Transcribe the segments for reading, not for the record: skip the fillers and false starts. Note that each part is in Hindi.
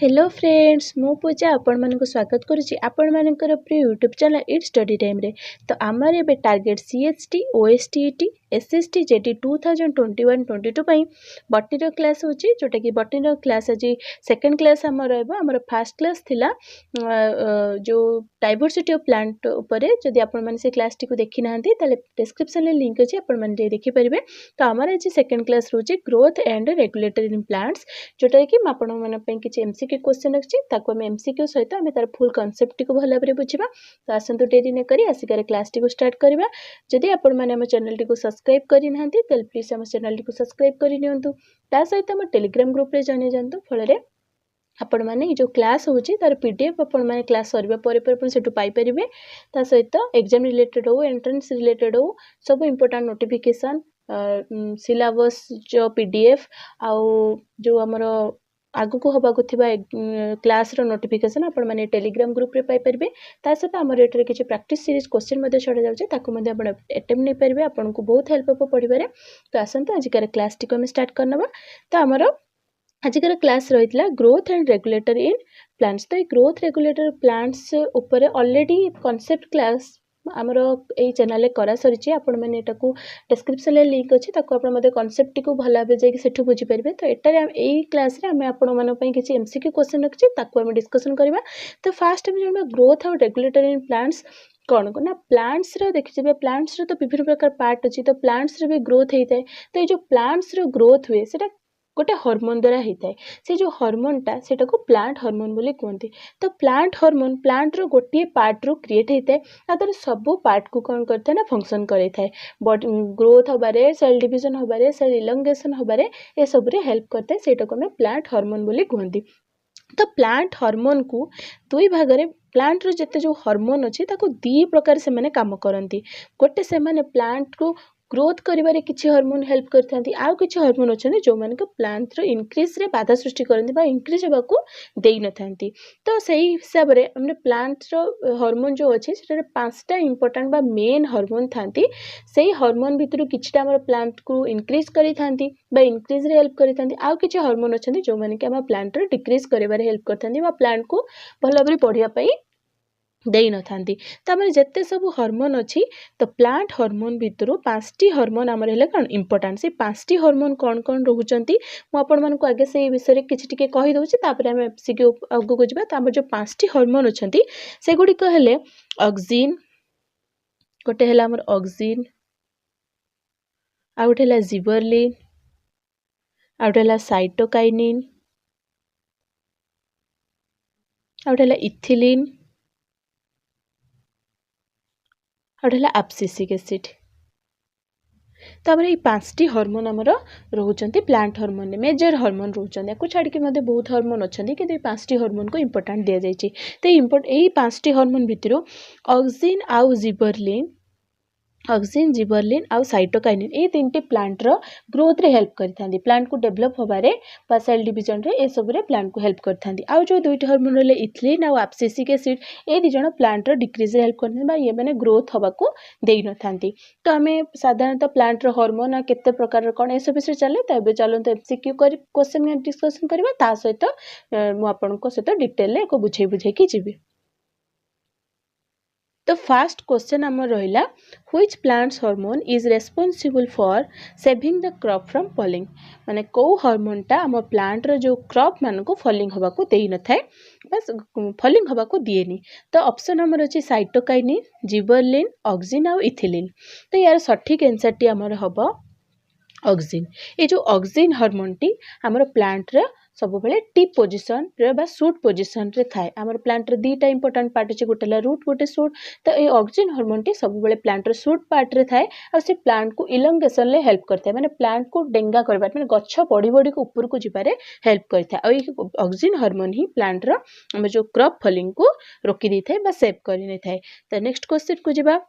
हेलो फ्रेंड्स मु पूजा आपण मानक स्वागत करुच्ची आपण मानकर प्रिय YouTube channel it study time रे। तो आमर ए target CHT OSTET SST JT 2021-22 botany class होची जोटा कि बटनी क्लास आज सेकंड क्लास आम रहा फास्ट क्लास थिला जो डाइवर्सिटी ऑफ प्लांट उपरे जदि आपण माने से क्लास टी को देखि नांती ताले डिस्क्रिप्शन में लिंक अछि आपण माने देखि परिबे। तो आमर आज सेकंड क्लास रोची growth and regulatory in plants जोटा कि आपण माने पई किछि एमसीक्यू क्वेश्चन अछि ताको हम एमसीक्यू सहित हम तार फुल कांसेप्ट टी को भला भाबरे बुझिबा। तो आसंतु डेरी न करी आसिकर क्लास टी को स्टार्ट करबा। जदि आपण माने हम चैनल टी को सब्सक्राइब करि नांती तल प्लीज हम चैनल टी को सब्सक्राइब करि नियंतु। ता सहित हम टेलीग्राम ग्रुप रे जानि जानतु फल रे आपण माने जो क्लास होची तार पीडीएफ आपण माने क्लास सरबा पर आपण सेटु पाई परिबे। ता सहित एग्जाम रिलेटेड हो एंट्रेंस रिलेटेड हो सब इंपोर्टेंट नोटिफिकेशन सिलेबस जो पीडीएफ आउ जो हमरो आगु को हबा को थिबा क्लास रो नोटिफिकेशन आपण माने टेलीग्राम ग्रुप रे पाई परिबे। ता सहित हमर एटरे किछि प्रैक्टिस सीरीज क्वेश्चन मध्ये छडा जाउचे ताको मध्ये आपण अटेम्प्ट नै परिबे आपण को बहुत हेल्प हो पढिबारे। तो आसंतु आज कर क्लास टी को हम स्टार्ट करनबा। तो हमरो आजिकर क्लास रही growth and regulator in plants. तो ग्रोथ रेगुलेटर प्लांट्स ऊपर ऑलरेडी कॉन्सेप्ट क्लास आमर ये चैनल करा सरी आपण मैंने डिस्क्रिप्शन में लिंक अच्छी आप कॉन्सेप्ट को भल भाव जाकि सेठू बुझीपारे। तो यही क्लास आम आपण किसी एमसीक्यू क्वेश्चन रखी ताको डिस्कसन करवा। तो फास्ट आम जाना ग्रोथ और रेगुलेटर इन प्लांट्स कौन ना प्लांट्स देखिए प्लांट्स तो विभिन्न प्रकार पार्ट अच्छी। तो प्लांट्स भी ग्रोथ होता है। तो ये जो प्लांट्स ग्रोथ हुए से गोटे हार्मोन द्वारा होता है। से जो हार्मोनटा सेटा को प्लांट हार्मोन बोली कहते। तो प्लांट हार्मोन प्लांट रो गोटे पार्ट रो क्रिएट होता है। तार सब पार्ट को कौन करता है ना फंक्शन करता है। बॉडी ग्रोथ हबारे सेल डिविजन हबारे सेल इलंगेशन हबारे ये सब रे हेल्प करता है। सेटा को प्लांट हार्मोन बोली कहते। तो प्लांट हार्मोन को दुई भाग में प्लांट रो जते जो हार्मोन अच्छी दी प्रकार से माने काम करती। गोटे से माने प्लांट को ग्रोथ करिबारे किछि हार्मोन हेल्प करथांती आउ किछि हार्मोन अछन जो माने को प्लांट रो इंक्रीज रे बाधा सृष्टि करथि बा इंक्रीज हेबा को देई नथांती। तो सही हिसाब रे हमने प्लांट रो हार्मोन जो अछि सेटा पांचटा इंपोर्टेंट बा मेन हार्मोन थांती। सही हार्मोन भितरु किछटा हमर प्लांट को इंक्रीज करिथांती बा इंक्रीज रे हेल्प करिथांती आउ किछि हार्मोन अछन जो माने कि हम प्लांट रो डिक्रीज करिबारे हेल्प करथांती बा प्लांट को भलो भाबरे बढ़िया पई देई नथांती। तो आमर जत्ते सब हार्मोन अच्छी तो प्लांट हार्मोन भितर पांचटी हार्मोन आमर हेले कौन इंपोर्टेंट से पांचटी हार्मोन कौन कौन रोचंती मु आपण मानकु आगे से विषय रे किछि टिके कहि दउछि तापर हम एफसीक्यू आगु को जिबा। तो आमर जो पांचटी हार्मोन अछंती से गुडी को हेले ऑक्सिन गोटे हेला आमर ऑक्सिन आ गोटे हेला जिबरलिन आ गोटे हेला साइटोकाइनिन आ गोटे हेला इथिलिन और एब्सिसिक एसिड। तो ये पांचटी हार्मोन आमर रोचंती प्लांट हार्मोन ने मेजर हार्मोन रोचंती को छाड़ी के बहुत हार्मोन अच्छा कि पांचटी हार्मोन को इंपोर्टेंट दि जाए। तो यही पांचटी हार्मोन भितर ऑक्सिन आउ जिबरलिन ऑक्सिन जिबरलिन आउ साइटोकाइनिन ये तीन प्लांट रो ग्रोथ रे हेल्प करथांती प्लांट को डेवलप होबारे बा सेल डिवीजन रे ए सब रे प्लांट को हेल्प करथांती। आउ जो दुईटी हार्मोन रे इथिलिन आउ एब्सिसिक एसिड ए दी जण प्लांट रो डिक्रीज रे हेल्प करथांती बा ये माने ग्रोथ होबा को देई नथांती। तो हमें साधारणतः प्लांट रो हार्मोन केते प्रकार रो कोन ए सब विषय चले। तो एबे चलंत एमसीक्यू क्वेश्चन में डिस्कशन करबा ता सहित मु आपनको सहित डिटेल ले को बुझे की जिबी। तो फर्स्ट क्वेश्चन आम रहा which plants hormone is responsible for saving the crop from falling माने को हार्मोनटा आम प्लांट रो जो क्रॉप मान को फॉलिंग होबा को देई न थाए बस फॉलिंग होबा को दिएनी। तो ऑप्शन आमर अछि साइटोकाइनिन जिबरलिन ऑक्सिन और इथिलिन। तो यार सठिक आंसर टी आमर हबो ऑक्सिन। ये जो ऑक्सिन हार्मोन टी आमर प्लांट रे सब बेले टिप पोजिशन रे बा सूट पोजिशन रे थाए। आमर प्लांट रे दीटा इंपोर्टेंट पार्ट अछि गोटेला रूट गोटे सूट। तो ये ऑक्सिन हार्मोन टी सब बेले प्लांट रे सूट पार्ट रे थाए और से प्लांट को इलंगेशन ले हेल्प करता है माने प्लांट को डेंगा करबा माने गच्छ बड़ी बड़ी को ऊपर को जिबारे हेल्प करता है। और ये ऑक्सिन हार्मोन ही प्लांट रो हम जो क्रॉप फॉलिंग को रोकी दै थाए बा सेव करि नै थाए। तो नेक्स्ट क्वेश्चन को जिबा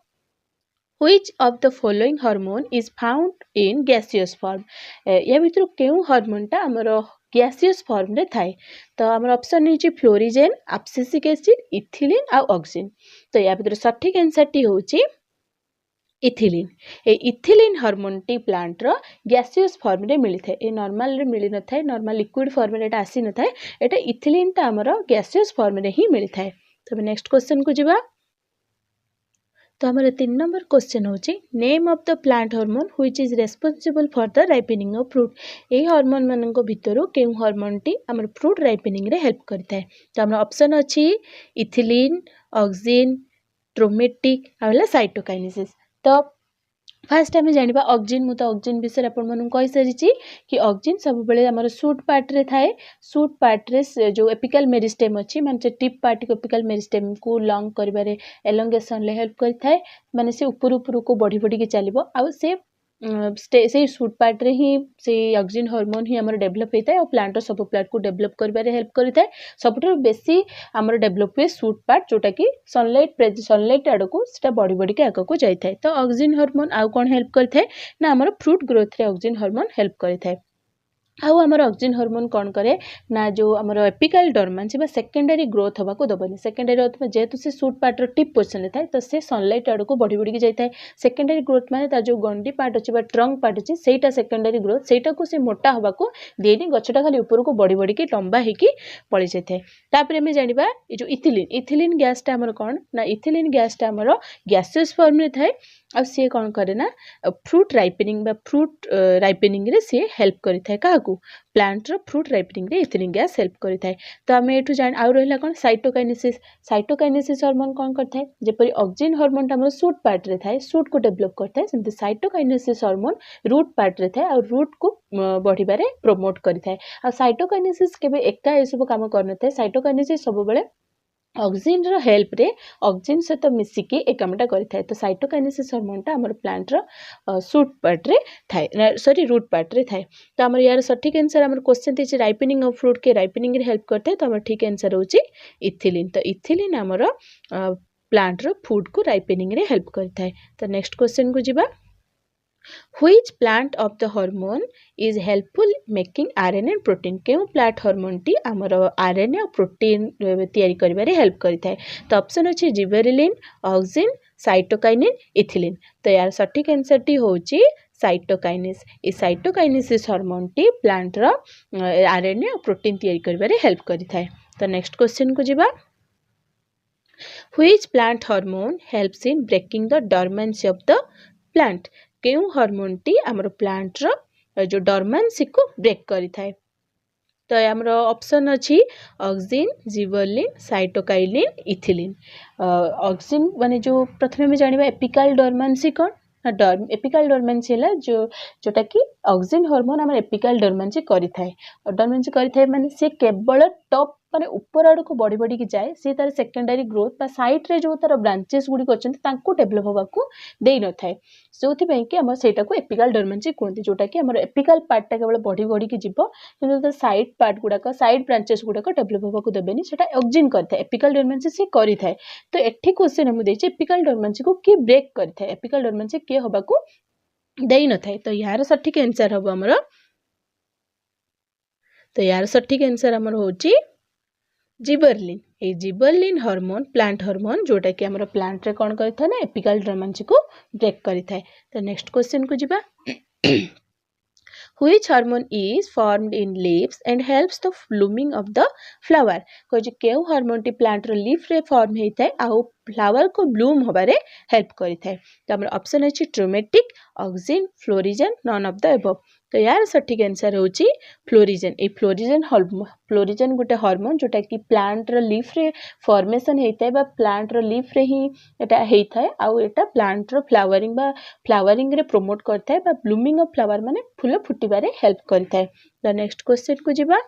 Which of the following hormone is found in gaseous form? या भितर केउ हार्मोनटा हमर गैसियस फॉर्म रे थाए। तो हमर ऑप्शन नीचे फ्लोरिजेन एब्सिसिक एसिड इथिलिन आ ऑक्सिन। तो या भितर सठिक आंसर टी होची इथिलीन ए इथिलीन हार्मोन टी प्लांट रो गैसियस फॉर्म रे मिली थाए ए नॉर्मल रे मिली न थाए नॉर्मल लिक्विड फॉर्म रे एटा आसी न थाए एटा इथिलीन टा हमरो गैसियस फॉर्म रे ही मिली थाए। तबे नेक्स्ट क्वेश्चन को जिबा तो हमारे 3 नंबर क्वेश्चन होची name of the plant hormone which is responsible for the ripening of fruit A hormone मानन को भितरो के हार्मोन टी हमर फ्रूट राइपनिंग रे हेल्प करता है। तो हमर ऑप्शन अछि इथिलीन ऑक्सिन ट्रोमेटिक आला साइटोकाइनेसिस। तो फास्ट आम जाना ऑक्सिन मुझे ऑक्सिन विषय कही सारी कि ऑक्सिन सब बेले आमर सूट पार्ट रे थाए सूट पार्ट रे जो एपिकल मेरिस्टेम अच्छी माने टिप पार्ट को एपिकल मेरिस्टेम को लॉन्ग करिबारे एलोंगेशन ले हेल्प करिथाए माने से ऊपर ऊपर को बढ़ी बढ़ी के चलिबो आ से सूट पार्ट रे ही से ऑक्सिन हार्मोन ही हमर डेवलप होता है और प्लांट सब प्लांट को डेवलप करिबारे हेल्प करिथाए सबठो बेसी हमर डेवलप हुए सूट पार्ट जोटा कि सनलाइट आड़ को सेटा बढ़ी बढ़ी के आगे को जाइए। तो ऑक्सिन हार्मोन आउ कौन हेल्प करिथाए ना हमर फ्रूट ग्रोथ रे ऑक्सिन हार्मोन हेल्प करिथाए। आउ आमर ऑक्सिन हार्मोन कौन करे ना जो आमर एपिकल डोरमेंसी बा सेकेंडरी ग्रोथ हवा को दबनी सेकेंडरी ग्रोथ जेहेतु से सूट पार्ट रो टिप पोजिशन थाए तो से सनलाइट आड़ को बढ़ी बढ़ी के जाए सेकेंडरी ग्रोथ माने ता जो गंडी पार्ट अच्छी ट्रंक पार्ट अच्छी सेटा सेकेंडरी ग्रोथ सेटा को से मोटा हवा को देनी गछटा खाली ऊपर को बढ़ी बढ़ी के लंबा होगी पड़ी जाए। तापर आम जाना ये जो इथिलीन गैसटा आमर कौन ना इथिलीन गैसटा आमर गैसियस फॉर्म रे थाए आ सी कौन करे ना फ्रूट राइपनिंग बा फ्रूट राइपनिंग रे सी हेल्प करिथाए काहाकू प्लांट रो फ्रूट राइपनिंग रे इथिलीन गैस हेल्प करिथाए। तो आम एठू जान आउ रहिला कौन साइटोकाइनेसिस हार्मोन कौन करथाए जेपरि ऑक्सिन हार्मोन ता हमर सूट पार्ट रे थाए सूट को डेवलप करथाए सेमति साइटोकाइनेसिस हार्मोन रूट पार्ट रे थाए और रूट को बढ़िबारे प्रमोट करिथाए। आ साइटोकाइनेसिस केबे एका ए सब काम करनथाए साइटोकाइनेसिस सब बेले ऑक्सिन रो हेल्प रे ऑक्सिन सहित मिसिकी ए कामटा करिथाए। तो साइटोकाइनेसिस हार्मोनटा हमर प्लांट रो सूट पार्ट रे थाए सॉरी रूट पार्ट रे थाए। तो हमर यार सठिक आंसर हमर क्वेश्चन दिछि राइपनिंग ऑफ फ्रूट के राइपनिंग रे हेल्प करते तो हमर ठीक आंसर होछि इथिलीन। तो इथिलीन हमर प्लांट रो फूड को राइपनिंग रे हेल्प करथाए। तो नेक्स्ट क्वेश्चन को जिबा Which plant of the hormone is helpful making RNA and protein केउ प्लांट हार्मोन टी हमर RNA और प्रोटीन तैयारी करिबारे हेल्प करिथाए। तो ऑप्शन अछि जिबेरेलिन ऑक्सिन साइटोकाइनिन इथिलीन। तो यार सठिक आंसर टी होछि साइटोकाइनेस ए साइटोकाइनेसिस हार्मोन टी प्लांट रो RNA और प्रोटीन तैयारी करिबारे हेल्प करिथाए। तो नेक्स्ट क्वेश्चन को जिबा Which plant hormone helps in breaking the dormancy of the plant केउ हार्मोन टी हमर प्लांट रो जो डॉर्मेंसी को ब्रेक करि थाए। तो हमर ऑप्शन अछि ऑक्सिन जिबेरेलिन साइटोकाइनिन इथिलीन। ऑक्सिन माने जो प्रथमे में जानिबा एपिकल डॉर्मेंसी कौन एपिकल डॉर्मेंसी है जोटा कि ऑक्सिन हार्मोन हमर एपिकल डॉर्मेंसी करि थाए माने से केवल टॉप माने ऊपर आड़ को बढ़ी बढ़ी की जाए सी तार सेकेंडरी ग्रोथ बा साइड रे जो तार ब्रांचेस गुडी अछंती तांको डेवलप होबा को देई न थाए जोथि पई कि हम सेटा को एपिकल डॉर्मेंसी कहते जोटा कि हमर एपिकल पार्ट टा केवल बढ़ी बढ़ी की जीवो किंतु तो साइड पार्ट गुडा का साइड ब्रांचेस गुडा का डेवलप होबा को देबेनी सेटा ऑक्सिन करथाए एपिकल डॉर्मेंसी से करि थाए। तो एठी क्वेश्चन हम देछि एपिकल डॉर्मेंसी को के ब्रेक करथाए एपिकल डॉर्मेंसी के होबा को देई न थाए। तो यार सठिक आंसर हबो हमर तो यार सठिक आंसर हमर होछि जिबेरेलिन ए जिबेरेलिन हार्मोन प्लांट हार्मोन जोटा कि हमर प्लांट रे कोन करिथा ना एपिकल डॉर्मेंसी को ब्रेक करिथाए। तो नेक्स्ट क्वेश्चन को जिबा Which hormone is formed in leaves and helps the blooming of the flower कोइ केउ हार्मोन टी प्लांट रो लीफ रे फॉर्म हेइथाए आ फ्लावर को ब्लूम होबारे हेल्प करिथाए। तो हमर ऑप्शन अछि traumatic auxin florigen none of the above. तो यार सठिक आंसर होछि फ्लोरिजन ए फ्लोरिजन गोटे हार्मोन जोटा कि प्लांट रो लीफ रे फॉर्मेशन हेइथाए बा प्लांट रो लीफ रे ही एटा हेइथाए आ एटा प्लांट रो फ्लावरिंग रे प्रमोट करथाए बा ब्लूमिंग ऑफ फ्लावर माने फूल फुटिबारे हेल्प करथाए। तो नेक्स्ट क्वेश्चन को जिबा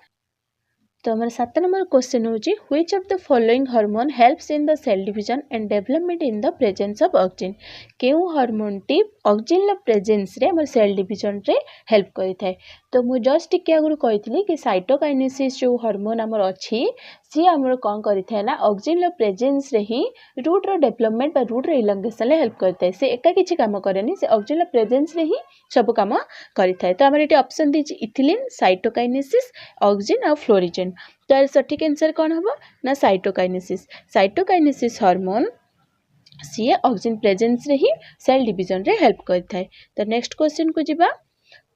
तो हमारे 7 नंबर क्वेश्चन होची which of the following hormone helps in the cell division and development in the presence of auxin केउ हार्मोन टी ऑक्सिन ला प्रेजेंस रे हमर सेल डिवीजन रे हेल्प करिथाए। तो मु जस्ट टिके आगु कहितली कि साइटोकाइनेसिस जो हार्मोन हमर अछि सी हमर कोन करिथाए ना ऑक्सिन ला प्रेजेंस रे ही रूट रो डेवलपमेंट बा रूट रो इलंगेशन ले हेल्प करथाए से एका किछि काम करेनी से ऑक्सिन ला प्रेजेंस रे ही सब काम करिथाए। तो हमर एटी ऑप्शन दिछि इथिलीन साइटोकाइनेसिस ऑक्सिन और फ्लोरिजन। तो सठिक आंसर कौन हम ना साइटोकाइनेसिस हार्मोन सी ऑक्सीजन प्रेजेंस रे ही सेल डिवीजन रे हेल्प करता है। तो नेक्स्ट क्वेश्चन को जिबा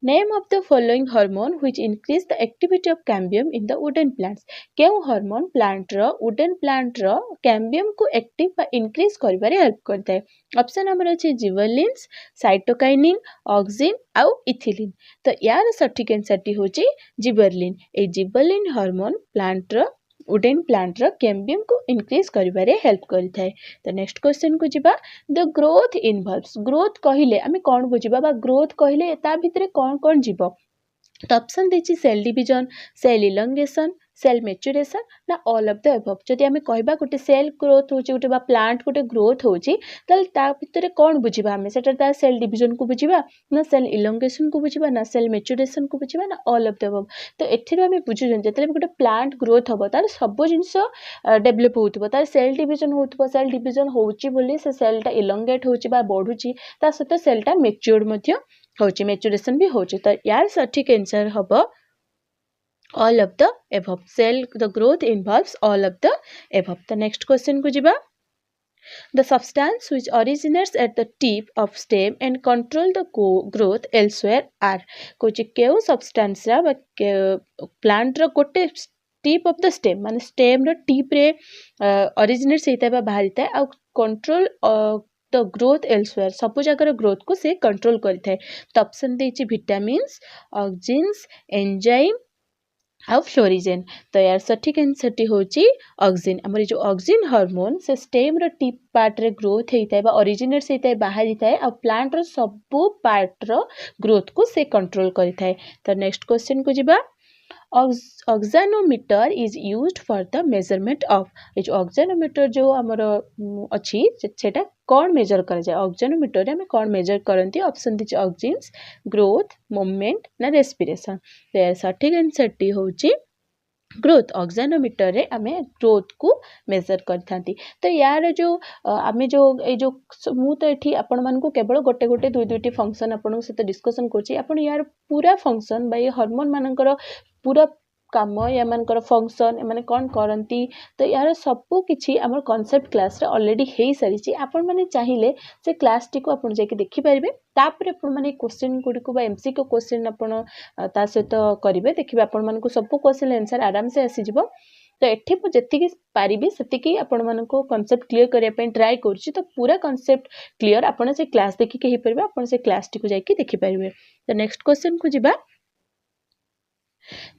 Name of the following hormone which increase the activity of cambium in the wooden plants. केउ हार्मोन प्लांट रो वुडन प्लांट रो कैम्बियम को एक्टिव बा इंक्रीज करिबारे हेल्प करता है। ऑप्शन हमर अछि जिबरलिन्स, साइटोकाइनिन, ऑक्सिन आउ इथिलिन। तो यार सटीक आंसर होची जिबरलिन। ए जिबरलिन हार्मोन प्लांट रो वुडन प्लांट रो कैम्बियम को इंक्रीज करिबारे हेल्प करता है। तो नेक्स्ट क्वेश्चन को जिबा द ग्रोथ इनवॉल्व्स ग्रोथ कहिले आमे कोन बुझिबा बा ग्रोथ कहिले ता भितरे कोन कोन जीव। तो ऑप्शन देछि cell division, cell elongation, cell maturation ना ऑल ऑफ द अबव। जदि आमे कहबा गोटे सेल ग्रोथ होची गोटे बा प्लांट गोटे ग्रोथ होची तल ता भितरे कोन बुझिबा आमे सेटा ता सेल डिवीजन को बुझिबा ना सेल इलंगेशन को बुझिबा ना सेल मैच्योरेशन को बुझिबा ना ऑल ऑफ द अबव। तो एथिरो आमे बुझुजन जतले गोटे प्लांट ग्रोथ हबो तार सब जिंस डेवलप होतबो तार सेल डिवीजन होतबो सेल डिवीजन होची बोली से सेलटा इलंगेट होची बा बढ़ुची ता सहित सेलटा मैच्योर्ड मध्य होची मैच्योरेशन भी होची। तो यार सटीक आंसर हबो all of the above cell the growth involves all of the above। the next question को जिबा the substance which originates at the tip of stem and control the growth elsewhere are Kochi केउ substance रा बा plant रो गोटे टिप ऑफ द स्टेम माने स्टेम रो टिप रे ओरिजिनेट सेता बा बाहरिता आ कंट्रोल द ग्रोथ एल्सवेयर सब जगह ग्रोथ को से कंट्रोल करता है। तो ऑप्शन देछि विटामिन्स, ऑक्सिन्स, एंजाइम आउ फ्लोरिजेन। तो यार सठिक आंसर होची ऑक्सिन। हमर जो ऑक्सिन हार्मोन से स्टेम रो टिप पार्ट रे ग्रोथ हेइता बा ओरिजिनेट सेइता बाहरिता है आ प्लांट रो सब पार्ट रो ग्रोथ को से कंट्रोल करता है। तो नेक्स्ट क्वेश्चन को जिबा auxanometer is used for the measurement of a जो ऑक्सानोमीटर जो हमर अछि सेटा कौन मेजर कर जाए ऑक्सानोमीटर रे हमें कौन मेजर करंती ऑप्शन दिछ ऑक्सिन्स, ग्रोथ, मूवमेंट ना रेस्पिरेशन। तो सठिक आंसर होची ग्रोथ ऑक्सानोमीटर रे आमे ग्रोथ को मेजर करथांती। तो यार जो आमे जो ए जो मु तो एठी आपण मान को केवल गोटे गोटे दुई दुईटी फंक्शन आपण सहित डिस्कशन करछि आपण यार पूरा फंक्शन बाय हार्मोन मानकर पूरा काम या मानकर फंक्शन माने कौन करंती तो यार सबु किछि हमर कांसेप्ट क्लास रे ऑलरेडी हेई सारिछि। आपण माने चाहिए से क्लास टी को आपण जाके देखि परिबे तापर आपण माने क्वेश्चन गुडी को बा एमसीक्यू क्वेश्चन आपण ता सहित करिवे देखिबे आपण मान को सब क्वेश्चन आंसर आराम से आसी जिवो। तो एठी मु जेतिकी पारिबे सेतिकी आपण मान को कांसेप्ट क्लियर करिया पे ट्राई करछि। तो पूरा कांसेप्ट क्लियर आपण से क्लास देखि के ही परिबे आपण से क्लास टी को जाके देखि परिबे। तो नेक्स्ट क्वेश्चन को जिबा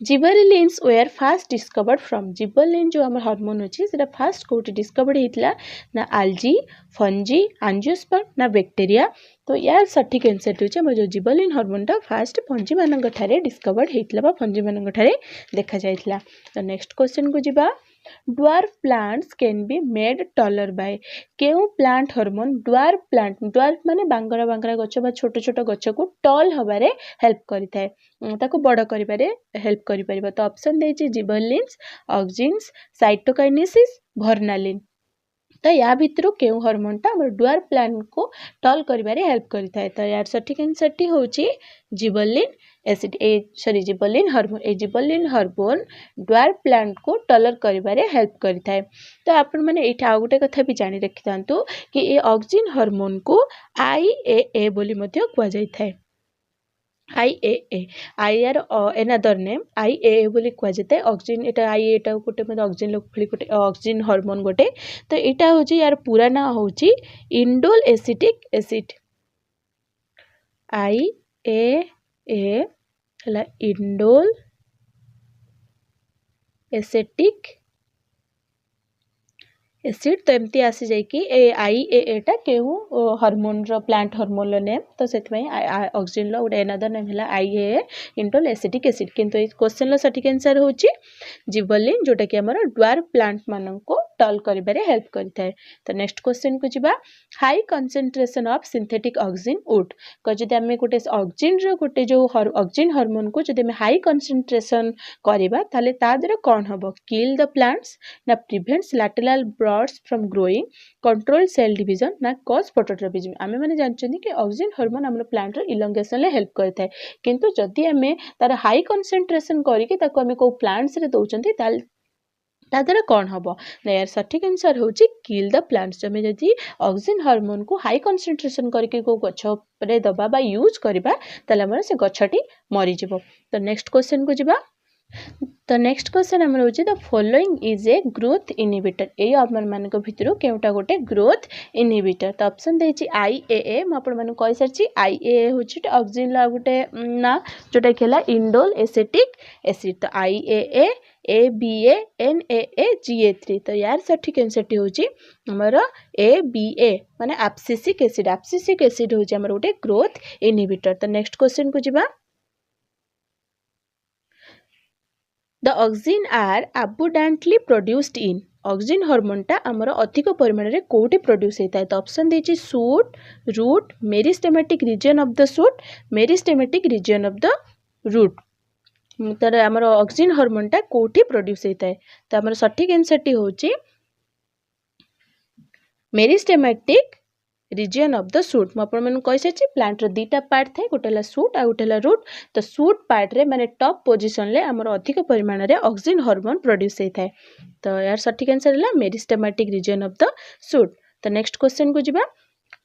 gibberellins were first discovered from gibberellin जो हमर हार्मोन अछि सेटा फास्ट कोठी डिस्कवर्ड हेतला ना आल्जी, फंजी, एंजियोस्पर्म ना बैक्टीरिया। तो यार सठिक आंसर होछि हमर जो जिबरलिन हार्मोन टा फास्ट फंजी मानक ठारे डिस्कवर्ड हेतला बा फंजी मानक ठारे देखा जायतला। तो नेक्स्ट क्वेश्चन को जिबा dwarf plants can be made taller by केउ plant hormone dwarf plant dwarf माने बांगरा बांगरा गछ बा छोट छोट गछ को टॉल हबारे हेल्प करिथाय ताको बड़ करिबारे हेल्प करि परिबा। तो ऑप्शन देछि जिबरलिन्स, ऑक्सिन्स, साइटोकाइनेसिस, वर्नालिन। तो या भितर केउ हार्मोन टा हमर ड्वार्फ प्लांट को टॉल करिबारे हेल्प करिथाय। तो यार सठिक आंसर टी होछि gibberellin acid A sorry gibberellin hormone A gibberellin hormone dwarf plant को टॉलर करिबारे हेल्प करिथाय। तो आपण माने एठा आ गुटे कथा भी जानि रखिथांतु कि ए ऑक्सिन हार्मोन को आईएए बोली मध्ये कुआ जायथाय। IAA IR another name IAA बोली कुआ जायते ऑक्सिन एटा IAA टा गोटे मतलब ऑक्सिन लोक फली गोटे ऑक्सिन हार्मोन गोटे। तो एटा होची यार पूरा ना होची इंडोल एसिटिक एसिड IAA हला इंडोल एसिटिक एसिड। तो एमती आसी जाय कि IAA टा केहू हार्मोन रो प्लांट हार्मोन रो नेम। तो सेति में ऑक्सिन लो गोटे अनदर नेम हला IAA इंडोल एसिटिक एसिड। किंतु ए क्वेश्चन लो सटीक आंसर होची जिबरलिन जोटा कि हमर ड्वार्फ प्लांट मानन को टॉल करिबारे हेल्प करिथाय। तो नेक्स्ट क्वेश्चन को जिबा high concentration of synthetic auxin would क जदि हमें गोटे ऑक्सिन रो गोटे जो ऑक्सिन हार्मोन को जदि हमें हाई कंसंट्रेशन करिबा ताले ता द्वारा कोन हबो किल द प्लांट्स ना prevents lateral broads from growing, control cell division ना कॉज फोटोट्रॉपिज्म। आमे माने जानछनी कि ऑक्सिन हार्मोन हमर प्लांट रो इलंगेशन ले हेल्प करथाय। किंतु जदि हमें तार हाई कंसंट्रेशन करी कि ताको हमें को प्लांट्स रे दोचंती ताल ता द्वारा कौन हम ना यार सठिक आंसर हूँ किल द प्लांट्स जब जदि ऑक्सीजन हार्मोन को हाई कंसंट्रेशन करके को गछ रे दबा बा यूज करबा तले हमर से गछटी मरि जिवो। तो नेक्स्ट क्वेश्चन को जिबा। तो नेक्स्ट क्वेश्चन हमर होची the following is a growth inhibitor ए हमर मान को भितरो केउटा गोटे ग्रोथ इनहिबिटर। तो ऑप्शन देछि आईएए म आपण मान कहि सरछि आईएए होछि ऑक्सीजन ला गोटे ना जोटा खेला इंडोल एसिटिक एसिड। तो आईएए ABA NAA GA3 तो यार सठिक आंसर टी होची हमर ABA माने एब्सिसिक एसिड होची हमर गोटे ग्रोथ इनहिबिटर। तो नेक्स्ट क्वेश्चन को जिबा। The oxygen are abundantly produced in oxygen hormone टा हमर अधिक परिमाण रे कोठी प्रोड्यूस होता है। तो ऑप्शन देछि shoot root meristematic region of the shoot meristematic region of the root. तर हमर ऑक्सीजन हार्मोन टा कोठी प्रोड्यूस होता है। तो हमर सठिक आंसर टी होछि meristematic region of the shoot. म आपण मन कहि सछि प्लांट रो दीटा पार्ट थाए गोटेला शूट आ गोटेला रूट। तो शूट पार्ट रे माने टॉप पोजीशन ले हमर अधिक परिमाण रे ऑक्सीजन हार्मोन प्रोड्यूस होता है। तो यार सठिक आंसर हला meristematic region of the shoot. तो नेक्स्ट क्वेश्चन को जिबा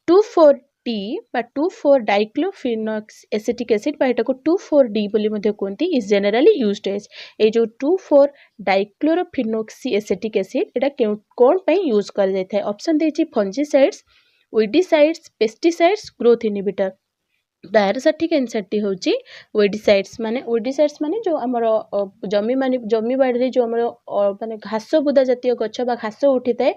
2,4-D बा 2,4-डाइक्लोफिनॉक्स एसिटिक एसिड बा एटाको 2,4-D बोली मध्ये कोनती is generally used as a जो 2,4-डाइक्लोरोफिनॉक्सी एसिटिक एसिड एटा कोन पई यूज कर जाय थाए। ऑप्शन देछि fungicides weedicides pesticides growth inhibitor. दायर सठिक आंसर टी होची वीडिसाइड्स माने जो हमर जमी बाड़ी रे जो हमर माने घास बुदा जातीय गछ बा घास उठी थाए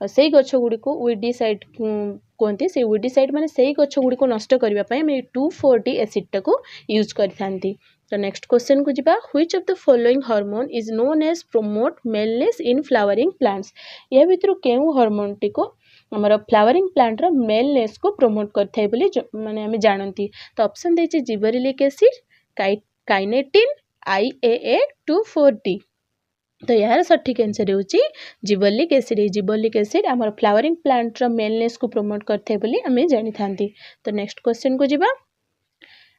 सेही गछ गुडी को वीडिसाइड कोनती। से वीडिसाइड माने सेही गछ गुडी को नष्ट करबा पय हम 2,4-D एसिड टाको यूज करथांती। तो नेक्स्ट क्वेश्चन को जिबा which of the following hormone is known as promote maleness in flowering plants या भितरु केउ हार्मोन टी को हमर फ्लावरिंग प्लांट रो मेलनेस को प्रमोट करथाय बोली माने हम जानंती। तो ऑप्शन देछि gibberellic acid kinetin IAA 2,4-D। तो यार सठिक आंसर होची जिबरेलिक एसिड हमर फ्लावरिंग प्लांट रो मेलनेस को प्रमोट करथाय बोली हम जानि थांती। तो नेक्स्ट क्वेश्चन को जिबा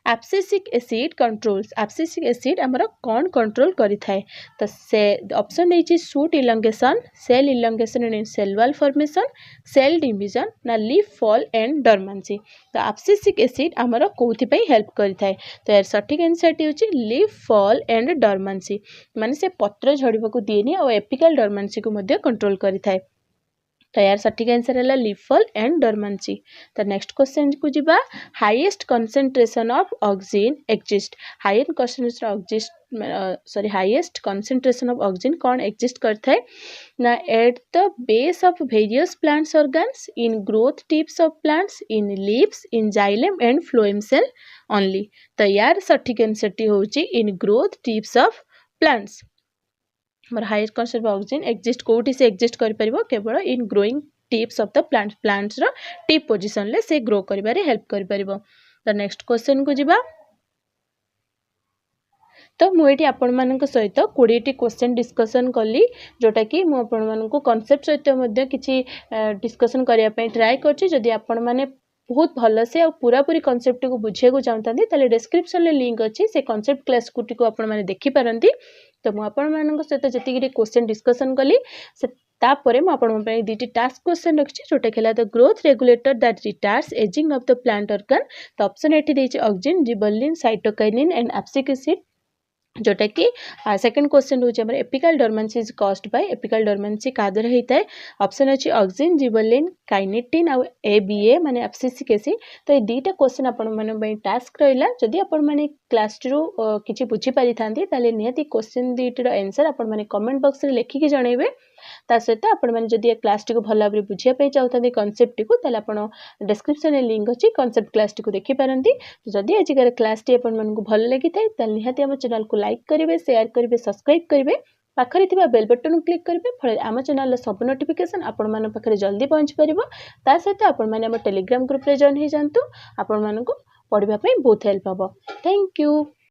abscisic acid controls abscisic acid हमर कौन कंट्रोल करि थाए। तो से ऑप्शन देछि shoot elongation cell elongation and cell wall formation cell division ना लीफ फॉल एंड डोरमेंसी। तो एब्सिसिक एसिड हमर कोथि पई हेल्प करि थाए। तो यार सठिक आंसर टी होछि लीफ फॉल एंड डोरमेंसी माने से पत्र झड़िबा को दिएनी और एपिकल डोरमेंसी को मध्ये कंट्रोल करि थाए। तो यार सठिक आंसर है लीफ फॉल एंड डोरमेंसी। तो नेक्स्ट क्वेश्चन को जिबा highest concentration of oxygen exist highest concentration of oxygen कौन एक्जिस्ट करता है ना at the base of various plants organs in growth tips of plants in leaves in xylem and phloem cell only. तो यार सठिक आंसर टी होची in growth tips of plants हमर highest concentration of oxygen exist कोठी से एक्जिस्ट करि परिबो केवल इन growing tips of the plants रो टिप पोजीशन ले से ग्रो करिबारे हेल्प करि परिबो। तो नेक्स्ट क्वेश्चन को जिबा। तो मुझे आपण मानक सहित 20टी क्वेश्चन डिस्कसन कली जोटा कि मु आपण मानक कॉन्सेप्ट सहित मध्ये किछि डिस्कसन करिया पई ट्राई करछि। जदि आपण माने बहुत भल से पूरा पूरी कॉन्सेप्ट को बुझे को चाहते ताले डिस्क्रिप्शन ले लिंक अच्छी से कॉन्सेप्ट क्लास को आपण माने देखि पारंती। तो मु आपण मानक सहित जति क्वेश्चन डिस्कसन कली से तापर मु आपण पई दीटी टास्क क्वेश्चन रखछि जोटा खेला the growth regulator that retards ageing of the plant organ. तो ऑप्शन एठी देछि oxygen gibberellin cytokinin and abscisic acid जोटा कि सेकंड क्वेश्चन होछि हमर apical dormancy is caused by apical dormancy कादर हेता है। ऑप्शन अछि ऑक्सीजन जिबरेलिन काइनेटिन आ ABA माने एब्सिसिक एसिड। तो ए दीटा क्वेश्चन आपण माने बई टास्क रहला जदि आपण माने क्लास रो किछि बुझी पारि थांती ताले नियति क्वेश्चन दीटर आंसर आपण माने कमेंट बॉक्स रे लिखि के जणैबे। ता सहित आपण माने जदि क्लास टी को भल भाबरे बुझिया पई चाहउथांती कांसेप्ट टी को ताले आपण डिस्क्रिप्शन रे लिंक अछि कांसेप्ट क्लास टी को देखि पारंती। जदि आजिकार क्लास टी आपण मानकु भल लागि थाए ताले निहाती हम चैनल को लाइक करिवे शेयर करिवे सब्सक्राइब करिवे पाखरे थिबा बेल बटन क्लिक करिवे फळे आम चैनल सब नोटिफिकेशन आपण मान पाखरे जल्दी पहुंच परिबो। ता सहित आपण माने हम टेलीग्राम ग्रुप रे जॉइन हे जानतु आपण मानकु पढिबा पई बहुत हेल्प हबो। Thank you.